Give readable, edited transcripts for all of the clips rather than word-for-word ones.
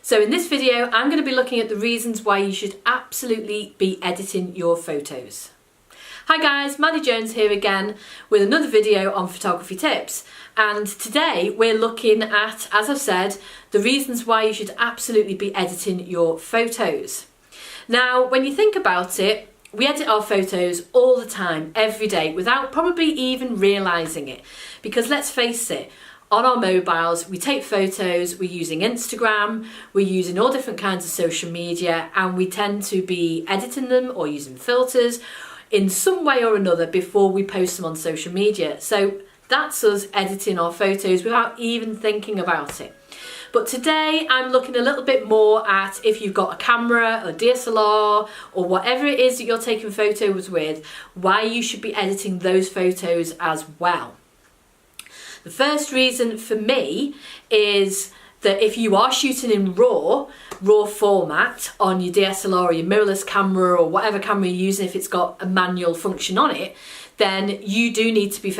So in this video, I'm going to be looking at the reasons why you should absolutely be editing your photos. Hi guys, Mandy Jones here again with another video on photography tips. And today we're looking at, as I've said, the reasons why you should absolutely be editing your photos. Now, when you think about it, we edit our photos all the time, every day, without probably even realising it. Because let's face it, on our mobiles, we take photos, we're using Instagram, we're using all different kinds of social media, and we tend to be editing them or using filters in some way or another before we post them on social media. So that's us editing our photos without even thinking about it. But today I'm looking a little bit more at if you've got a camera, a DSLR, or whatever it is that you're taking photos with, why you should be editing those photos as well. The first reason for me is that if you are shooting in raw format on your DSLR or your mirrorless camera or whatever camera you're using, if it's got a manual function on it, then you do need to be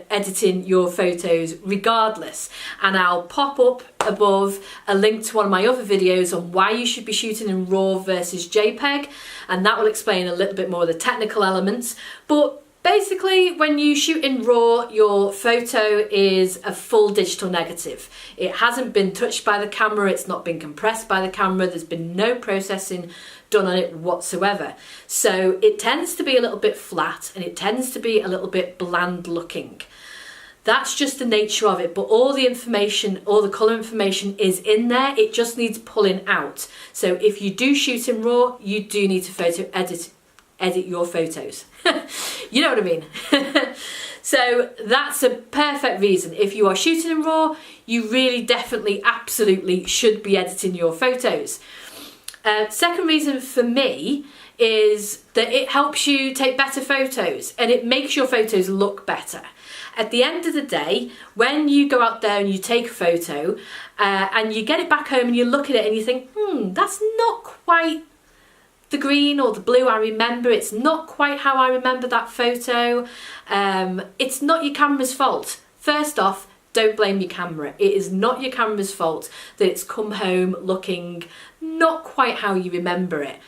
editing your photos regardless. And I'll pop up above a link to one of my other videos on why you should be shooting in RAW versus JPEG, and that will explain a little bit more of the technical elements. But basically, when you shoot in RAW, your photo is a full digital negative. It hasn't been touched by the camera, it's not been compressed by the camera, there's been no processing done on it whatsoever. So it tends to be a little bit flat and it tends to be a little bit bland looking. That's just the nature of it, but all the information, all the colour information is in there, it just needs pulling out. So if you do shoot in RAW, you do need to edit your photos. You know what I mean? So that's a perfect reason. If you are shooting in RAW, you really definitely absolutely should be editing your photos. Second reason for me is that it helps you take better photos and it makes your photos look better. At the end of the day, when you go out there and you take a photo and you get it back home and you look at it and you think, that's not quite the green or the blue I remember, it's not quite how I remember that photo. It's not your camera's fault. First off, don't blame your camera. It is not your camera's fault that it's come home looking not quite how you remember it.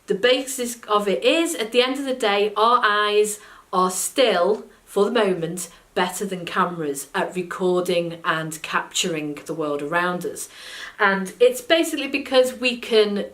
The basis of it is, at the end of the day, our eyes are still, for the moment, better than cameras at recording and capturing the world around us. And it's basically because we can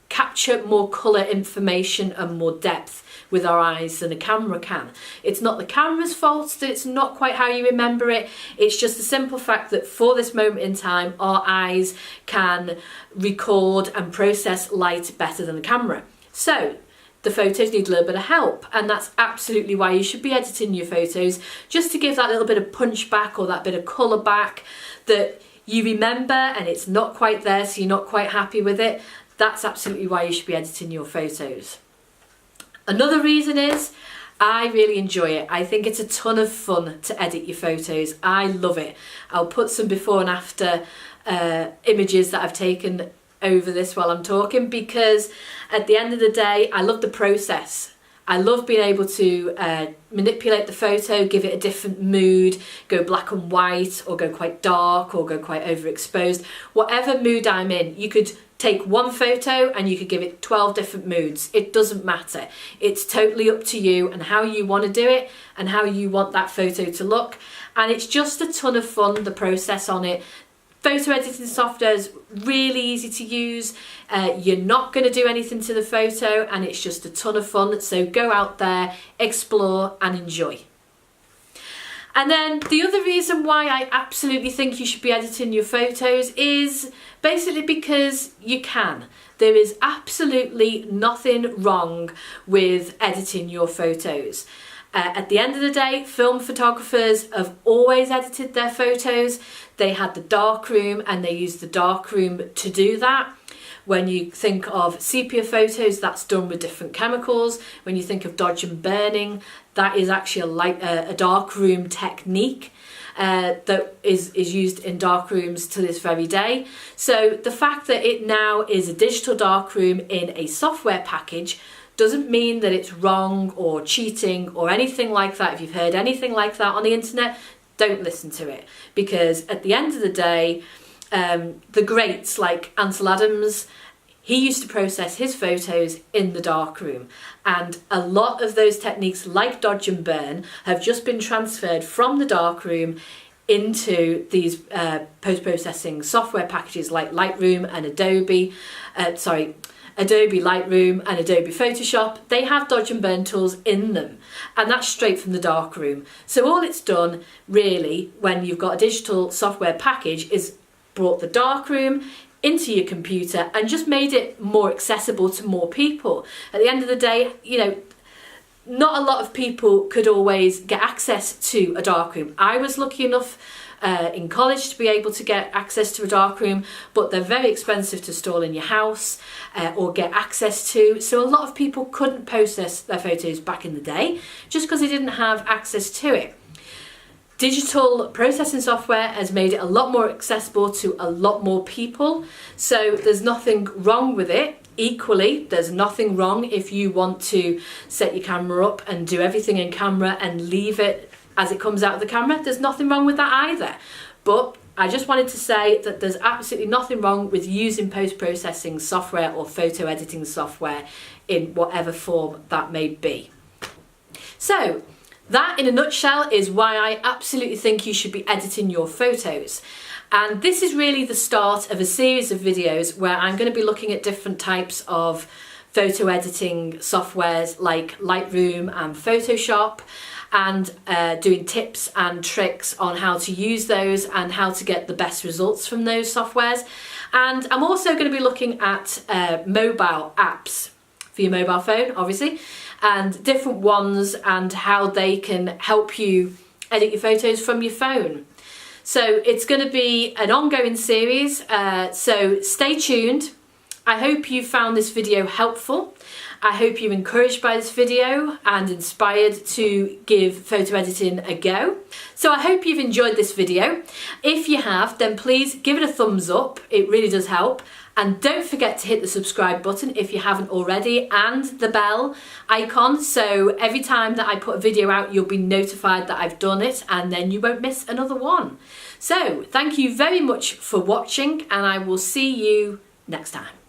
capture more colour information and more depth with our eyes than a camera can. It's not the camera's fault that it's not quite how you remember it, it's just the simple fact that for this moment in time our eyes can record and process light better than the camera. So the photos need a little bit of help, and that's absolutely why you should be editing your photos, just to give that little bit of punch back or that bit of colour back that you remember and it's not quite there, so you're not quite happy with it. That's absolutely why you should be editing your photos. Another reason is I really enjoy it. I think it's a ton of fun to edit your photos. I love it. I'll put some before and after images that I've taken over this while I'm talking, because at the end of the day, I love the process. I love being able to manipulate the photo, give it a different mood, go black and white or go quite dark or go quite overexposed. Whatever mood I'm in, you could take one photo and you could give it 12 different moods. It doesn't matter. It's totally up to you and how you want to do it and how you want that photo to look. And it's just a ton of fun, the process on it. Photo editing software is really easy to use. You're not going to do anything to the photo and it's just a ton of fun. So go out there, explore and enjoy. And then the other reason why I absolutely think you should be editing your photos is basically because you can. There is absolutely nothing wrong with editing your photos. At the end of the day, film photographers have always edited their photos. They had the darkroom and they used the darkroom to do that. When you think of sepia photos, that's done with different chemicals. When you think of dodge and burning, that is actually a darkroom technique that is used in darkrooms to this very day. So the fact that it now is a digital darkroom in a software package doesn't mean that it's wrong or cheating or anything like that. If you've heard anything like that on the internet, don't listen to it, because at the end of the day, the greats like Ansel Adams, he used to process his photos in the darkroom, and a lot of those techniques like dodge and burn have just been transferred from the darkroom into these post-processing software packages like Lightroom and Adobe Lightroom and Adobe Photoshop. They have dodge and burn tools in them, and that's straight from the darkroom. So all it's done really when you've got a digital software package is brought the darkroom into your computer and just made it more accessible to more people. At the end of the day, you know, not a lot of people could always get access to a darkroom. I was lucky enough in college to be able to get access to a darkroom, but they're very expensive to install in your house or get access to. So a lot of people couldn't process their photos back in the day just because they didn't have access to it. Digital processing software has made it a lot more accessible to a lot more people, so there's nothing wrong with it. Equally, there's nothing wrong if you want to set your camera up and do everything in camera and leave it as it comes out of the camera. There's nothing wrong with that either. But I just wanted to say that there's absolutely nothing wrong with using post-processing software or photo editing software in whatever form that may be. So, that in a nutshell is why I absolutely think you should be editing your photos. And this is really the start of a series of videos where I'm going to be looking at different types of photo editing softwares like Lightroom and Photoshop, and doing tips and tricks on how to use those and how to get the best results from those softwares. And I'm also going to be looking at mobile apps for your mobile phone, obviously, and different ones and how they can help you edit your photos from your phone. So it's going to be an ongoing series, so stay tuned. I hope you found this video helpful. I hope you're encouraged by this video and inspired to give photo editing a go. So I hope you've enjoyed this video. If you have, then please give it a thumbs up. It really does help. And don't forget to hit the subscribe button if you haven't already, and the bell icon, so every time that I put a video out you'll be notified that I've done it, and then you won't miss another one. So thank you very much for watching, and I will see you next time.